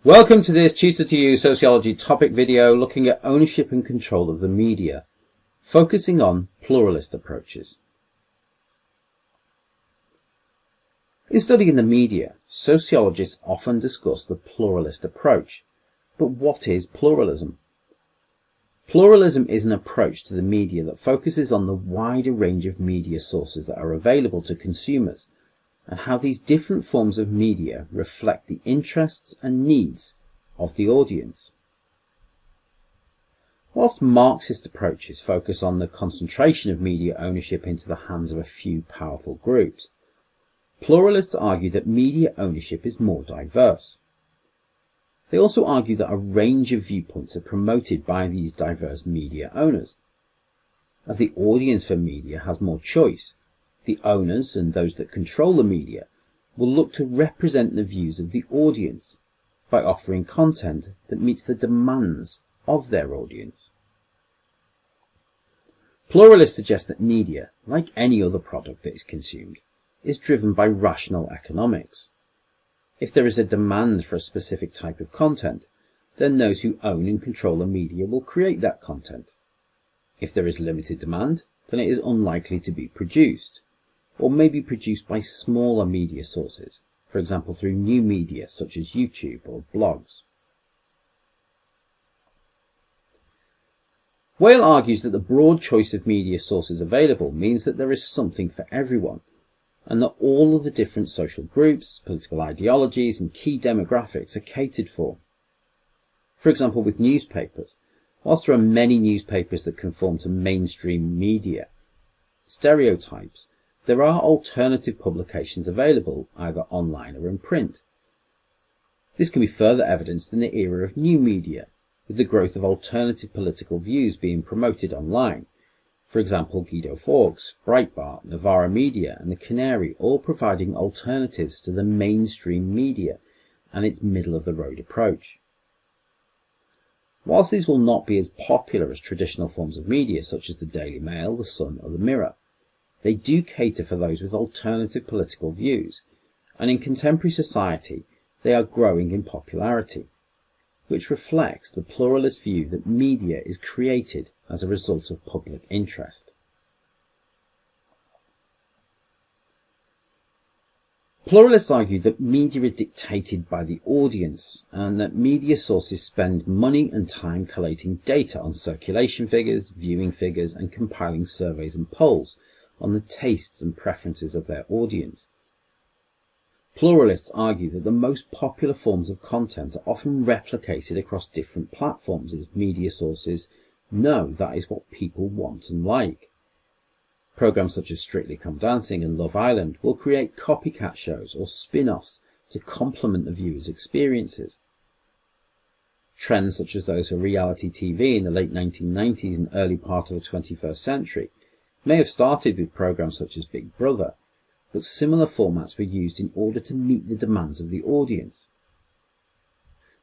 Welcome to this Tutor to You Sociology topic video looking at ownership and control of the media, focusing on pluralist approaches. In studying the media, sociologists often discuss the pluralist approach. But what is pluralism? Pluralism is an approach to the media that focuses on the wider range of media sources that are available to consumers, and how these different forms of media reflect the interests and needs of the audience. Whilst Marxist approaches focus on the concentration of media ownership into the hands of a few powerful groups, pluralists argue that media ownership is more diverse. They also argue that a range of viewpoints are promoted by these diverse media owners. As the audience for media has more choice, the owners and those that control the media will look to represent the views of the audience by offering content that meets the demands of their audience. Pluralists suggest that media, like any other product that is consumed, is driven by rational economics. If there is a demand for a specific type of content, then those who own and control the media will create that content. If there is limited demand, then it is unlikely to be produced, or may be produced by smaller media sources, for example through new media such as YouTube or blogs. Whale argues that the broad choice of media sources available means that there is something for everyone, and that all of the different social groups, political ideologies and key demographics are catered for. For example, with newspapers, whilst there are many newspapers that conform to mainstream media stereotypes, there are alternative publications available either online or in print. This can be further evidenced in the era of new media, with the growth of alternative political views being promoted online. For example, Guido Fawkes, Breitbart, Novara Media and The Canary all providing alternatives to the mainstream media and its middle-of-the-road approach. Whilst these will not be as popular as traditional forms of media such as the Daily Mail, the Sun or the Mirror, they do cater for those with alternative political views, and in contemporary society they are growing in popularity, which reflects the pluralist view that media is created as a result of public interest. Pluralists argue that media is dictated by the audience, and that media sources spend money and time collating data on circulation figures, viewing figures and compiling surveys and polls on the tastes and preferences of their audience. Pluralists argue that the most popular forms of content are often replicated across different platforms, as media sources know that is what people want and like. Programs such as Strictly Come Dancing and Love Island will create copycat shows or spin-offs to complement the viewer's experiences. Trends such as those of reality TV in the late 1990s and early part of the 21st century may have started with programs such as Big Brother, but similar formats were used in order to meet the demands of the audience.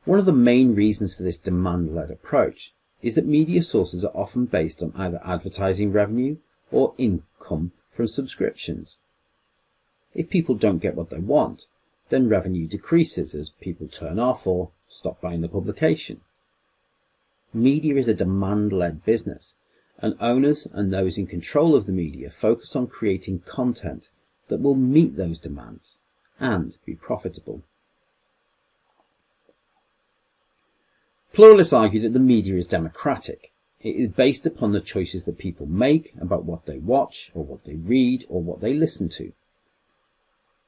One of the main reasons for this demand-led approach is that media sources are often based on either advertising revenue or income from subscriptions. If people don't get what they want, then revenue decreases as people turn off or stop buying the publication. Media is a demand-led business, and owners and those in control of the media focus on creating content that will meet those demands and be profitable. Pluralists argue that the media is democratic. It is based upon the choices that people make about what they watch or what they read or what they listen to.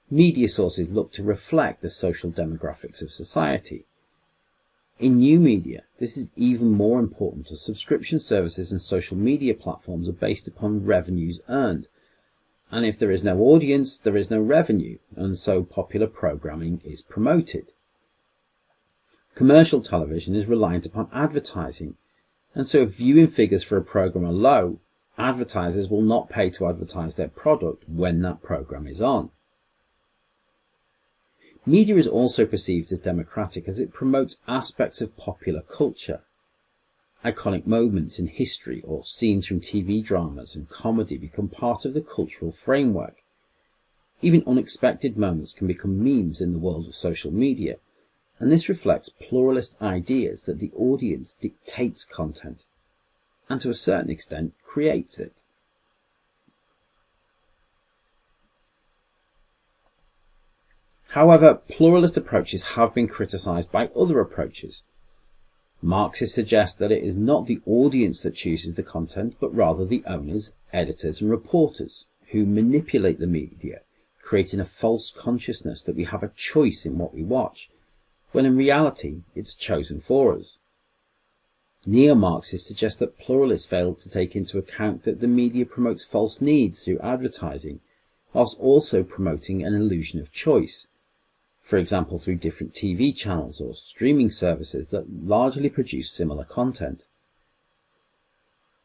Media sources look to reflect the social demographics of society. In new media, this is even more important as subscription services and social media platforms are based upon revenues earned. And if there is no audience, there is no revenue, and so popular programming is promoted. Commercial television is reliant upon advertising, and so if viewing figures for a program are low, advertisers will not pay to advertise their product when that program is on. Media is also perceived as democratic as it promotes aspects of popular culture. Iconic moments in history or scenes from TV dramas and comedy become part of the cultural framework. Even unexpected moments can become memes in the world of social media, and this reflects pluralist ideas that the audience dictates content, and to a certain extent creates it. However, pluralist approaches have been criticised by other approaches. Marxists suggest that it is not the audience that chooses the content, but rather the owners, editors and reporters, who manipulate the media, creating a false consciousness that we have a choice in what we watch, when in reality it's chosen for us. Neo-Marxists suggest that pluralists failed to take into account that the media promotes false needs through advertising, whilst also promoting an illusion of choice, for example through different TV channels or streaming services that largely produce similar content.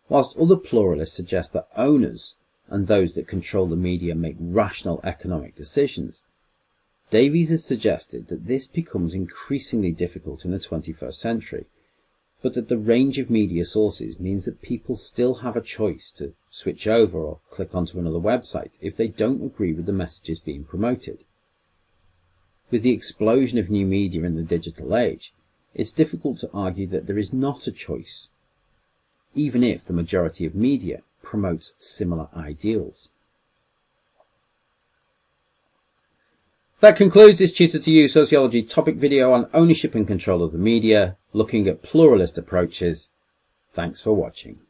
Whilst other pluralists suggest that owners and those that control the media make rational economic decisions, Davies has suggested that this becomes increasingly difficult in the 21st century, but that the range of media sources means that people still have a choice to switch over or click onto another website if they don't agree with the messages being promoted. With the explosion of new media in the digital age, it's difficult to argue that there is not a choice, even if the majority of media promotes similar ideals. That concludes this Tutor to You Sociology topic video on ownership and control of the media, looking at pluralist approaches. Thanks for watching.